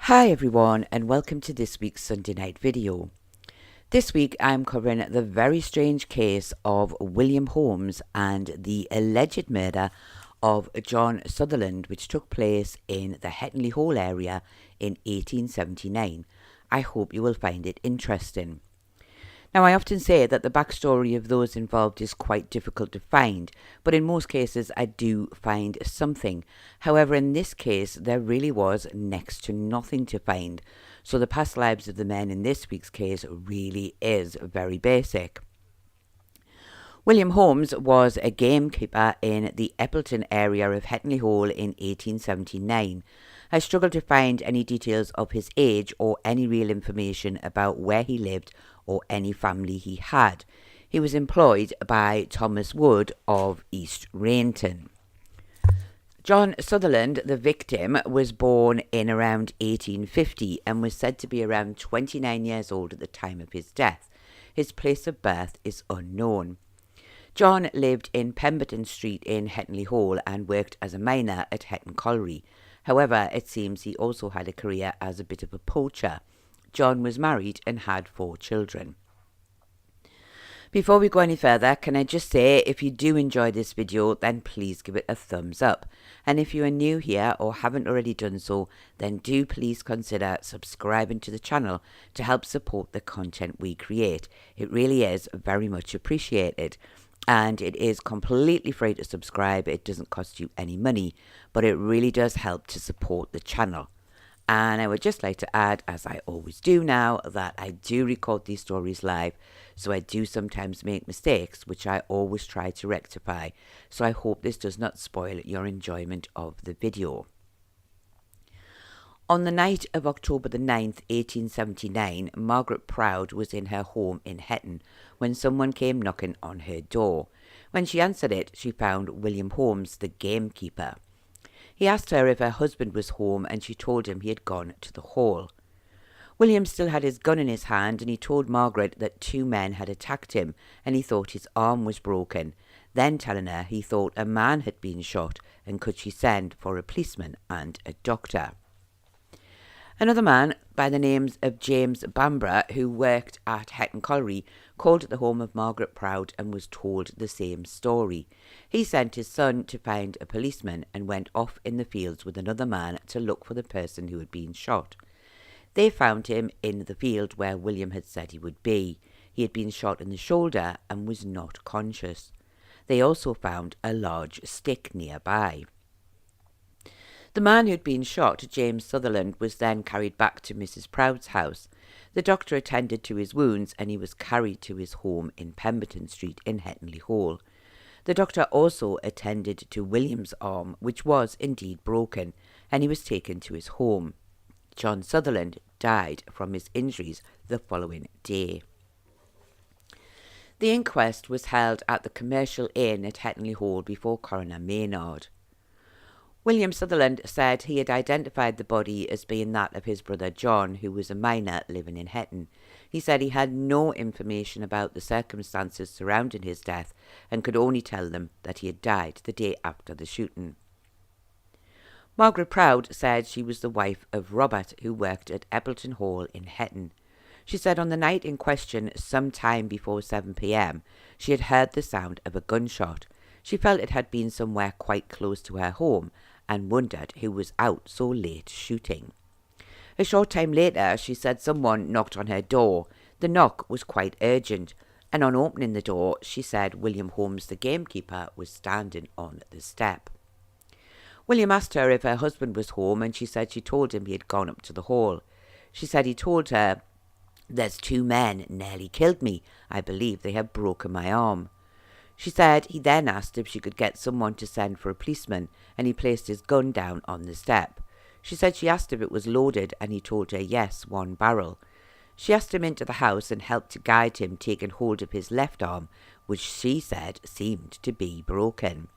Hi everyone, and welcome to this week's Sunday night video. This week I'm covering the very strange case of William Holmes and the alleged murder of John Sutherland, which took place in the Hetton-Le-Hole area in 1879. I hope you will find it interesting. Now, I often say that the backstory of those involved is quite difficult to find, but in most cases I do find something. However, in this case, there really was next to nothing to find. So the past lives of the men in this week's case really is very basic. William Holmes was a gamekeeper in the Appleton area of Hetton-Le-Hole in 1879. I struggled to find any details of his age or any real information about where he lived or any family he had. He was employed by Thomas Wood of East Rainton. John Sutherland, the victim, was born in around 1850 and was said to be around 29 years old at the time of his death. His place of birth is unknown. John lived in Pemberton Street in Hetton-Le-Hole and worked as a miner at Hetton Colliery. However, it seems he also had a career as a bit of a poacher. John was married and had 4 children. Before we go any further, can I just say, if you do enjoy this video, then please give it a thumbs up. And if you are new here or haven't already done so, then do please consider subscribing to the channel to help support the content we create. It really is very much appreciated. And it is completely free to subscribe. It doesn't cost you any money, but it really does help to support the channel. And I would just like to add, as I always do now, that I do record these stories live, so I do sometimes make mistakes, which I always try to rectify. So I hope this does not spoil your enjoyment of the video. On the night of October the 9th, 1879, Margaret Proud was in her home in Hetton when someone came knocking on her door. When she answered it, she found William Holmes, the gamekeeper. He asked her if her husband was home and she told him he had gone to the hall. William still had his gun in his hand and he told Margaret that 2 men had attacked him and he thought his arm was broken, then telling her he thought a man had been shot and could she send for a policeman and a doctor. Another man by the names of James Bamborough, who worked at Hetton Colliery, called at the home of Margaret Proud and was told the same story. He sent his son to find a policeman and went off in the fields with another man to look for the person who had been shot. They found him in the field where William had said he would be. He had been shot in the shoulder and was not conscious. They also found a large stick nearby. The man who had been shot, James Sutherland, was then carried back to Mrs. Proud's house. The doctor attended to his wounds and he was carried to his home in Pemberton Street in Hetton-Le-Hole. The doctor also attended to William's arm, which was indeed broken, and he was taken to his home. John Sutherland died from his injuries the following day. The inquest was held at the Commercial Inn at Hetton-Le-Hole before Coroner Maynard. William Sutherland said he had identified the body as being that of his brother John, who was a miner living in Hetton. He said he had no information about the circumstances surrounding his death and could only tell them that he had died the day after the shooting. Margaret Proud said she was the wife of Robert, who worked at Appleton Hall in Hetton. She said on the night in question, some time before 7 p.m, she had heard the sound of a gunshot. She felt it had been somewhere quite close to her home and wondered who was out so late shooting. A short time later, she said someone knocked on her door. The knock was quite urgent, and on opening the door, she said William Holmes, the gamekeeper, was standing on the step. William asked her if her husband was home, and she said she told him he had gone up to the hall. She said he told her, "There's 2 men nearly killed me. I believe they have broken my arm." She said he then asked if she could get someone to send for a policeman, and he placed his gun down on the step. She said she asked if it was loaded, and he told her yes, 1 barrel. She asked him into the house and helped to guide him, taking hold of his left arm, which she said seemed to be broken.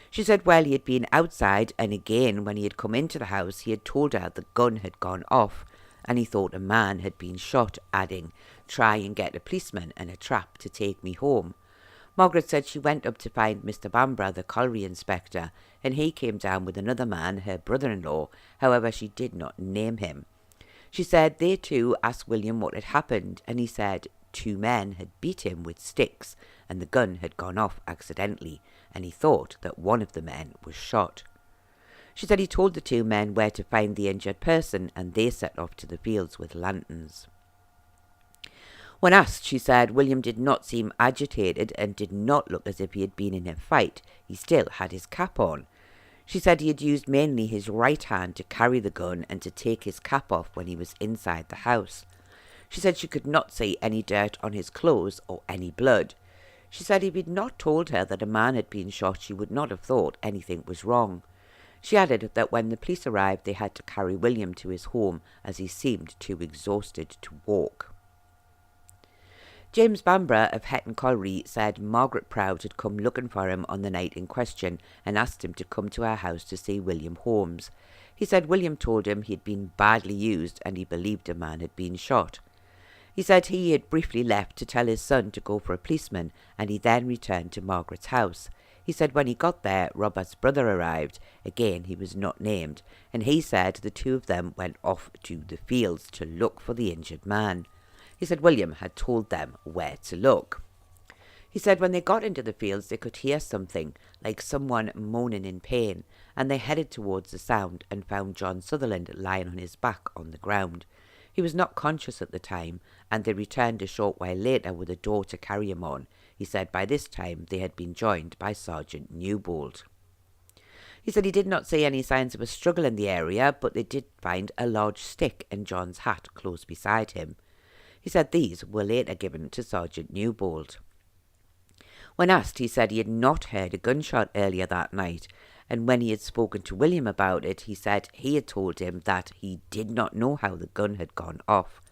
She said while he had been outside, and again when he had come into the house, he had told her the gun had gone off, and he thought a man had been shot, adding, "Try and get a policeman and a trap to take me home." Margaret said she went up to find Mr. Bamborough, the colliery inspector, and he came down with another man, her brother-in-law. However, she did not name him. She said they too asked William what had happened, and he said 2 men had beat him with sticks and the gun had gone off accidentally, and he thought that one of the men was shot. She said he told the 2 men where to find the injured person, and they set off to the fields with lanterns. When asked, she said William did not seem agitated and did not look as if he had been in a fight. He still had his cap on. She said he had used mainly his right hand to carry the gun and to take his cap off when he was inside the house. She said she could not see any dirt on his clothes or any blood. She said if he had not told her that a man had been shot, she would not have thought anything was wrong. She added that when the police arrived, they had to carry William to his home as he seemed too exhausted to walk. James Bamborough of Hetton-Le-Hole said Margaret Proud had come looking for him on the night in question and asked him to come to her house to see William Holmes. He said William told him he had been badly used and he believed a man had been shot. He said he had briefly left to tell his son to go for a policeman, and he then returned to Margaret's house. He said when he got there, Robert's brother arrived. Again, he was not named, and he said the 2 of them went off to the fields to look for the injured man. He said William had told them where to look. He said when they got into the fields, they could hear something, like someone moaning in pain, and they headed towards the sound and found John Sutherland lying on his back on the ground. He was not conscious at the time, and they returned a short while later with a door to carry him on. He said by this time they had been joined by Sergeant Newbold. He said he did not see any signs of a struggle in the area, but they did find a large stick and John's hat close beside him. He said these were later given to Sergeant Newbold. When asked, he said he had not heard a gunshot earlier that night, and when he had spoken to William about it, he said he had told him that he did not know how the gun had gone off.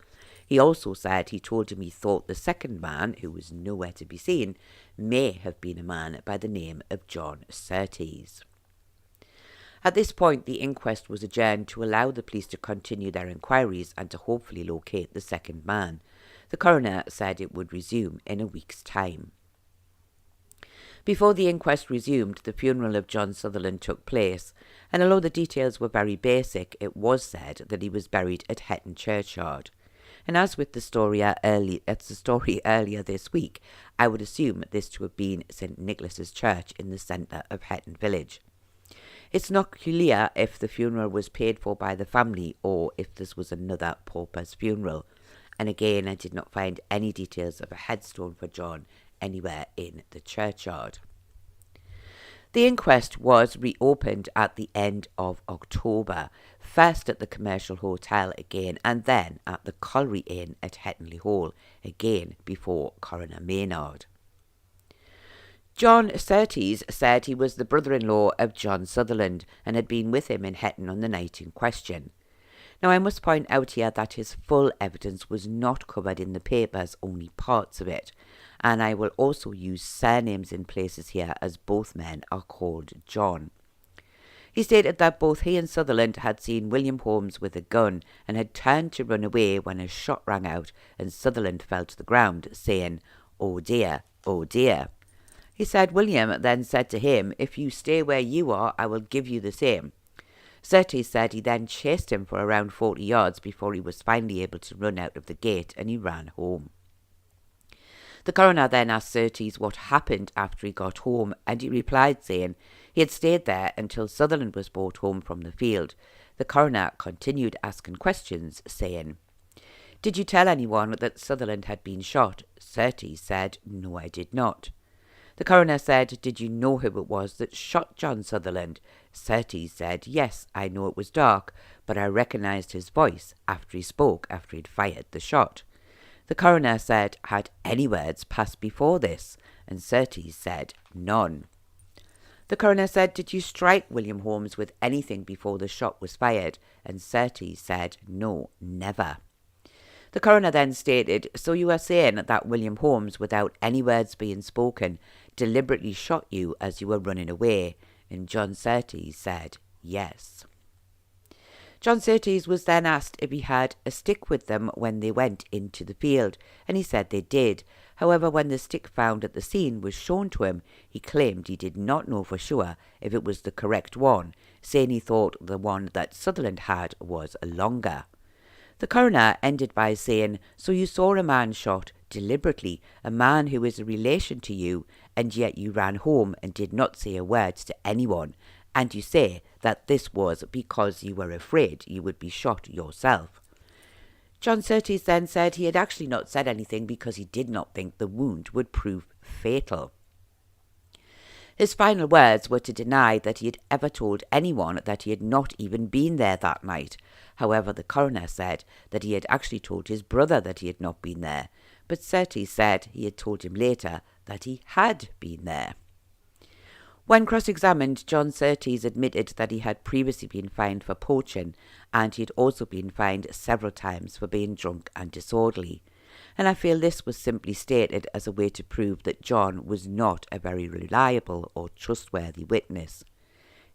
He also said he told him he thought the second man, who was nowhere to be seen, may have been a man by the name of John Surtees. At this point, the inquest was adjourned to allow the police to continue their inquiries and to hopefully locate the second man. The coroner said it would resume in a week's time. Before the inquest resumed, the funeral of John Sutherland took place, and although the details were very basic, it was said that he was buried at Hetton churchyard. And as with the story earlier this week, I would assume this to have been St. Nicholas's Church in the centre of Hetton village. It's not clear if the funeral was paid for by the family or if this was another pauper's funeral. And again, I did not find any details of a headstone for John anywhere in the churchyard. The inquest was reopened at the end of October, first at the Commercial Hotel again, and then at the Colliery Inn at Hetton-Le-Hole, again before Coroner Maynard. John Surtees said he was the brother-in-law of John Sutherland and had been with him in Hetton on the night in question. Now, I must point out here that his full evidence was not covered in the papers, only parts of it, and I will also use surnames in places here as both men are called John. He stated that both he and Sutherland had seen William Holmes with a gun and had turned to run away when a shot rang out and Sutherland fell to the ground, saying, "Oh dear, oh dear." He said William then said to him, "If you stay where you are, I will give you the same." Surtees said he then chased him for around 40 yards before he was finally able to run out of the gate and he ran home. The coroner then asked Surtees what happened after he got home, and he replied saying he had stayed there until Sutherland was brought home from the field. The coroner continued asking questions, saying, "Did you tell anyone that Sutherland had been shot?" Surtees said, "No, I did not." The coroner said, "Did you know who it was that shot John Sutherland?" Surtees said, "Yes, I know it was dark, but I recognised his voice after he spoke after he'd fired the shot." The coroner said, "Had any words passed before this?" And Surtees said, "None." The coroner said, "Did you strike William Holmes with anything before the shot was fired?" And Surtees said, "No, never." The coroner then stated, "So you are saying that William Holmes, without any words being spoken, deliberately shot you as you were running away?" And John Surtees said, "Yes." John Surtees was then asked if he had a stick with them when they went into the field, and he said they did. However, when the stick found at the scene was shown to him, he claimed he did not know for sure if it was the correct one, saying he thought the one that Sutherland had was longer. The coroner ended by saying, "So you saw a man shot deliberately, a man who is a relation to you, and yet you ran home and did not say a word to anyone, and you say that this was because you were afraid you would be shot yourself." John Surtees then said he had actually not said anything because he did not think the wound would prove fatal. His final words were to deny that he had ever told anyone that he had not even been there that night. However, the coroner said that he had actually told his brother that he had not been there, but Surtees said he had told him later that he had been there. When cross-examined, John Surtees admitted that he had previously been fined for poaching, and he had also been fined several times for being drunk and disorderly. And I feel this was simply stated as a way to prove that John was not a very reliable or trustworthy witness.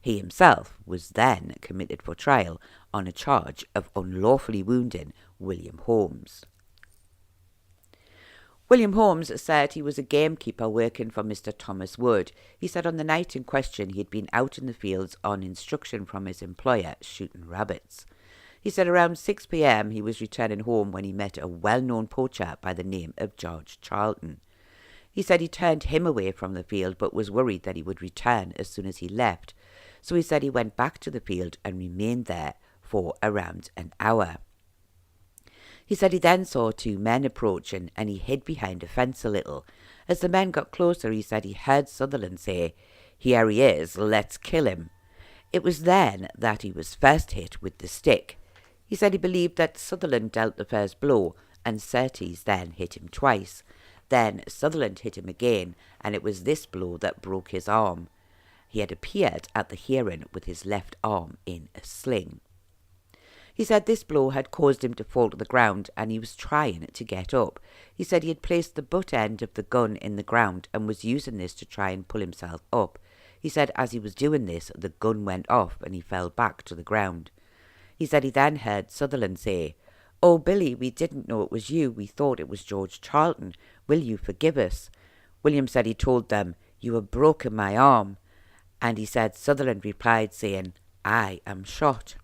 He himself was then committed for trial on a charge of unlawfully wounding William Holmes. William Holmes said he was a gamekeeper working for Mr. Thomas Wood. He said on the night in question he had been out in the fields on instruction from his employer shooting rabbits. He said around 6 p.m. he was returning home when he met a well-known poacher by the name of George Charlton. He said he turned him away from the field but was worried that he would return as soon as he left. So he said he went back to the field and remained there for around an hour. He said he then saw 2 men approaching and he hid behind a fence a little. As the men got closer, he said he heard Sutherland say, "Here he is, let's kill him." It was then that he was first hit with the stick. He said he believed that Sutherland dealt the first blow and Surtees then hit him twice. Then Sutherland hit him again, and it was this blow that broke his arm. He had appeared at the hearing with his left arm in a sling. He said this blow had caused him to fall to the ground and he was trying to get up. He said he had placed the butt end of the gun in the ground and was using this to try and pull himself up. He said as he was doing this, the gun went off and he fell back to the ground. He said he then heard Sutherland say, "Oh, Billy, we didn't know it was you. We thought it was George Charlton. Will you forgive us?" William said he told them, "You have broken my arm." And he said Sutherland replied saying, "I am shot."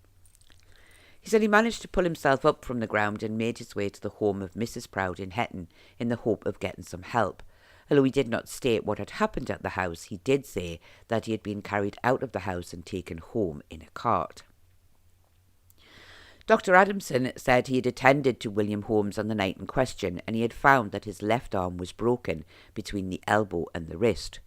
He said he managed to pull himself up from the ground and made his way to the home of Mrs. Proud in Hetton in the hope of getting some help. Although he did not state what had happened at the house, he did say that he had been carried out of the house and taken home in a cart. Dr. Adamson said he had attended to William Holmes on the night in question and he had found that his left arm was broken between the elbow and the wrist.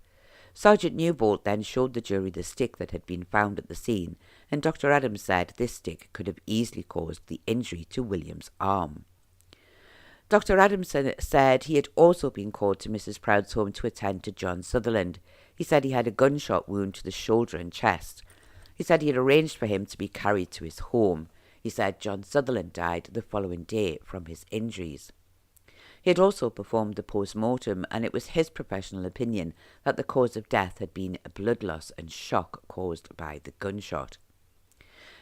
Sergeant Newbolt then showed the jury the stick that had been found at the scene, and Dr. Adams said this stick could have easily caused the injury to William's arm. Dr. Adamson said he had also been called to Mrs. Proud's home to attend to John Sutherland. He said he had a gunshot wound to the shoulder and chest. He said he had arranged for him to be carried to his home. He said John Sutherland died the following day from his injuries. He had also performed the post-mortem, and it was his professional opinion that the cause of death had been a blood loss and shock caused by the gunshot.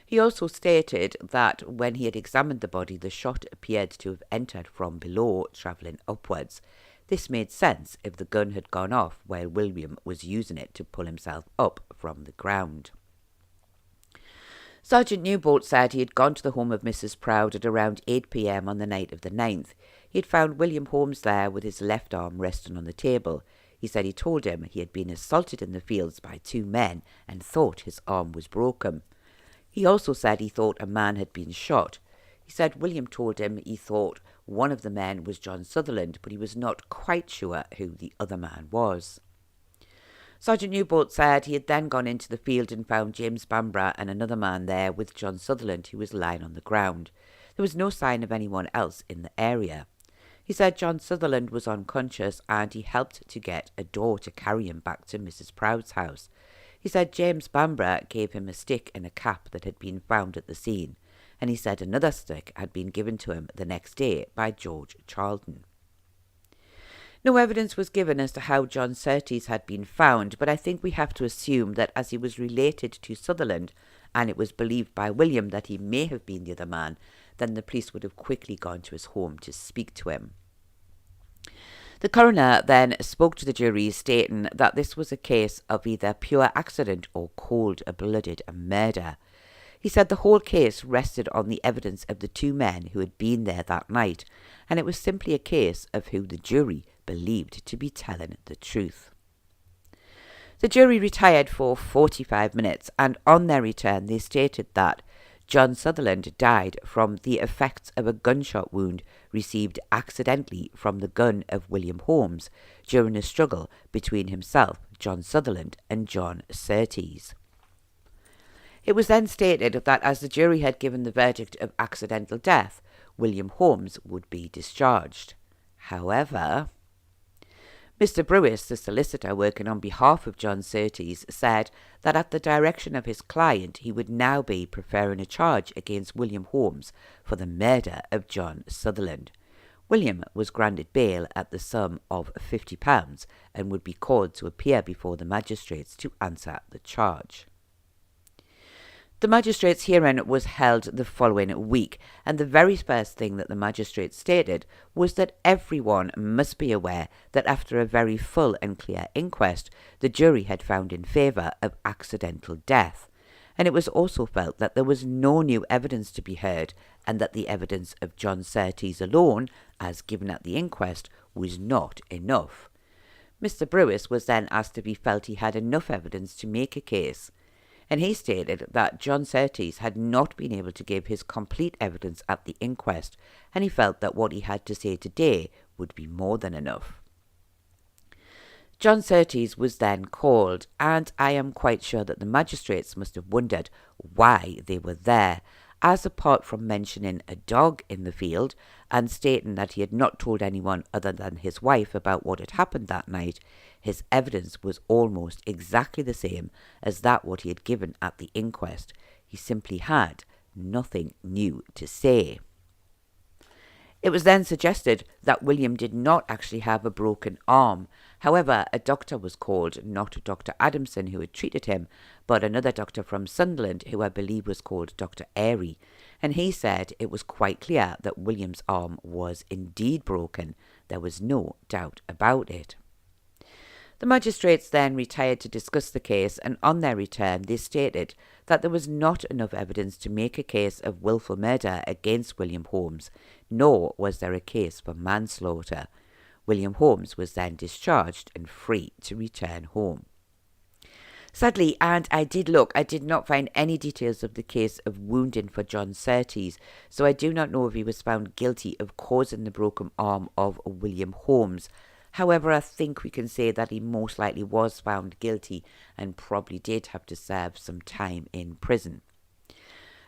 He also stated that when he had examined the body, the shot appeared to have entered from below, travelling upwards. This made sense if the gun had gone off while William was using it to pull himself up from the ground. Sergeant Newbolt said he had gone to the home of Mrs. Proud at around 8 p.m. on the night of the 9th. He had found William Holmes there with his left arm resting on the table. He said he told him he had been assaulted in the fields by 2 men and thought his arm was broken. He also said he thought a man had been shot. He said William told him he thought one of the men was John Sutherland, but he was not quite sure who the other man was. Sergeant Newbolt said he had then gone into the field and found James Bamborough and another man there with John Sutherland, who was lying on the ground. There was no sign of anyone else in the area. He said John Sutherland was unconscious and he helped to get a door to carry him back to Mrs. Proud's house. He said James Bamborough gave him a stick and a cap that had been found at the scene, and he said another stick had been given to him the next day by George Charlton. No evidence was given as to how John Surtees had been found, but I think we have to assume that as he was related to Sutherland, and it was believed by William that he may have been the other man, then the police would have quickly gone to his home to speak to him. The coroner then spoke to the jury, stating that this was a case of either pure accident or cold-blooded murder. He said the whole case rested on the evidence of the two men who had been there that night, and it was simply a case of who the jury believed to be telling the truth. The jury retired for 45 minutes, and on their return they stated that John Sutherland died from the effects of a gunshot wound received accidentally from the gun of William Holmes during a struggle between himself, John Sutherland, and John Surtees. It was then stated that as the jury had given the verdict of accidental death, William Holmes would be discharged. However, Mr. Brewis, the solicitor working on behalf of John Surtees, said that at the direction of his client he would now be preferring a charge against William Holmes for the murder of John Sutherland. William was granted bail at the sum of £50 and would be called to appear before the magistrates to answer the charge. The magistrates' hearing was held the following week, and the very first thing that the magistrates stated was that everyone must be aware that after a very full and clear inquest, the jury had found in favour of accidental death, and it was also felt that there was no new evidence to be heard, and that the evidence of John Surtees alone, as given at the inquest, was not enough. Mr. Brewis was then asked if he felt he had enough evidence to make a case, and he stated that John Surtees had not been able to give his complete evidence at the inquest, and he felt that what he had to say today would be more than enough. John Surtees was then called, and I am quite sure that the magistrates must have wondered why they were there, as apart from mentioning a dog in the field and stating that he had not told anyone other than his wife about what had happened that night, his evidence was almost exactly the same as that what he had given at the inquest. He simply had nothing new to say. It was then suggested that William did not actually have a broken arm. However, a doctor was called, not Dr. Adamson, who had treated him, but another doctor from Sunderland, who I believe was called Dr. Airy, and he said it was quite clear that William's arm was indeed broken. There was no doubt about it. The magistrates then retired to discuss the case, and on their return they stated that there was not enough evidence to make a case of wilful murder against William Holmes, nor was there a case for manslaughter. William Holmes was then discharged and free to return home. Sadly, and I did not find any details of the case of wounding for John Surtees, so I do not know if he was found guilty of causing the broken arm of William Holmes. However, I think we can say that he most likely was found guilty and probably did have to serve some time in prison.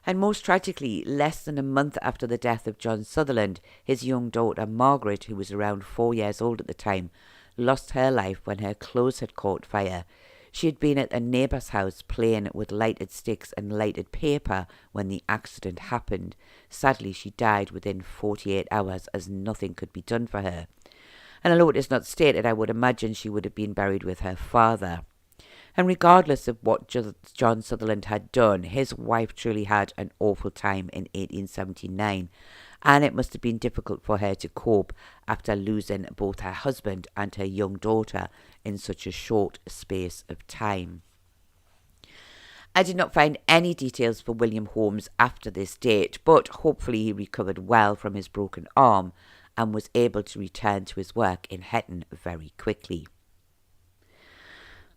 And most tragically, less than a month after the death of John Sutherland, his young daughter Margaret, who was around 4 years old at the time, lost her life when her clothes had caught fire. She had been at a neighbour's house playing with lighted sticks and lighted paper when the accident happened. Sadly, she died within 48 hours as nothing could be done for her. And although it is not stated, I would imagine she would have been buried with her father. And regardless of what John Sutherland had done, his wife truly had an awful time in 1879, and it must have been difficult for her to cope after losing both her husband and her young daughter in such a short space of time. I did not find any details for William Holmes after this date, but hopefully he recovered well from his broken arm and was able to return to his work in Hetton very quickly.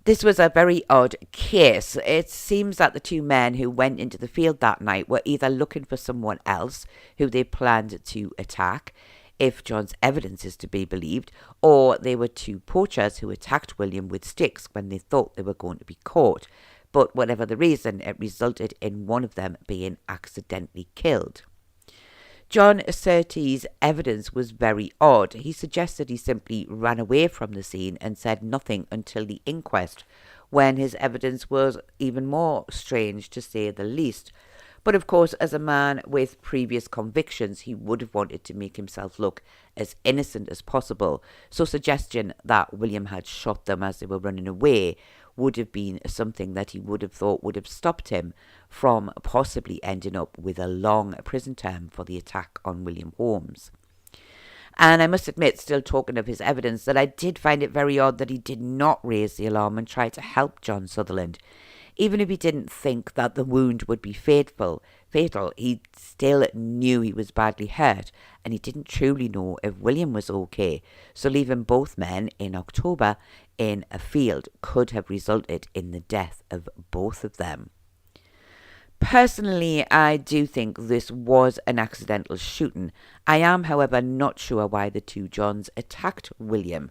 This was a very odd case. It seems that the two men who went into the field that night were either looking for someone else who they planned to attack, if John's evidence is to be believed, or they were two poachers who attacked William with sticks when they thought they were going to be caught. But whatever the reason, it resulted in one of them being accidentally killed. John Surtees' evidence was very odd. He suggested he simply ran away from the scene and said nothing until the inquest, when his evidence was even more strange, to say the least. But of course, as a man with previous convictions, he would have wanted to make himself look as innocent as possible, so suggestion that William had shot them as they were running away would have been something that he would have thought would have stopped him from possibly ending up with a long prison term for the attack on William Holmes. And I must admit, still talking of his evidence, that I did find it very odd that he did not raise the alarm and try to help John Sutherland. Even if he didn't think that the wound would be fatal, he still knew he was badly hurt, and he didn't truly know if William was okay. So leaving both men in October in a field could have resulted in the death of both of them. Personally, I do think this was an accidental shooting. I am, however, not sure why the two Johns attacked William.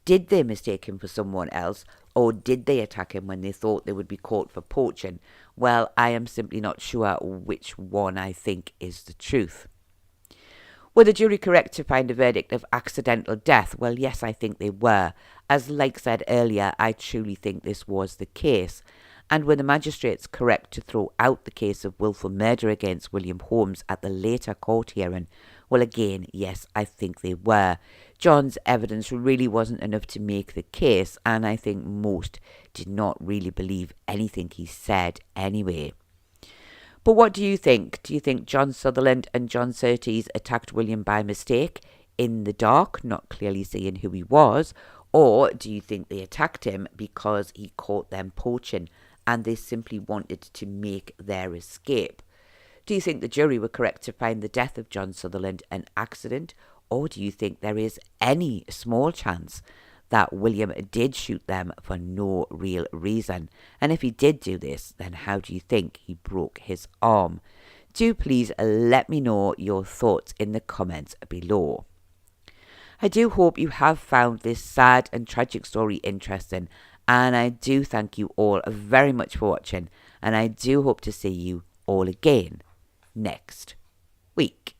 Did they mistake him for someone else, or did they attack him when they thought they would be caught for poaching? Well, I am simply not sure which one I think is the truth. Were the jury correct to find a verdict of accidental death? Well, yes, I think they were. As like said earlier, I truly think this was the case. And were the magistrates correct to throw out the case of willful murder against William Holmes at the later court hearing? Well, again, yes, I think they were. John's evidence really wasn't enough to make the case, and I think most did not really believe anything he said anyway. But what do you think? Do you think John Sutherland and John Surtees attacked William by mistake, in the dark, not clearly seeing who he was? Or do you think they attacked him because he caught them poaching and they simply wanted to make their escape? Do you think the jury were correct to find the death of John Sutherland an accident? Or do you think there is any small chance that William did shoot them for no real reason? And if he did do this, then how do you think he broke his arm? Do please let me know your thoughts in the comments below. I do hope you have found this sad and tragic story interesting, and I do thank you all very much for watching, and I do hope to see you all again next week.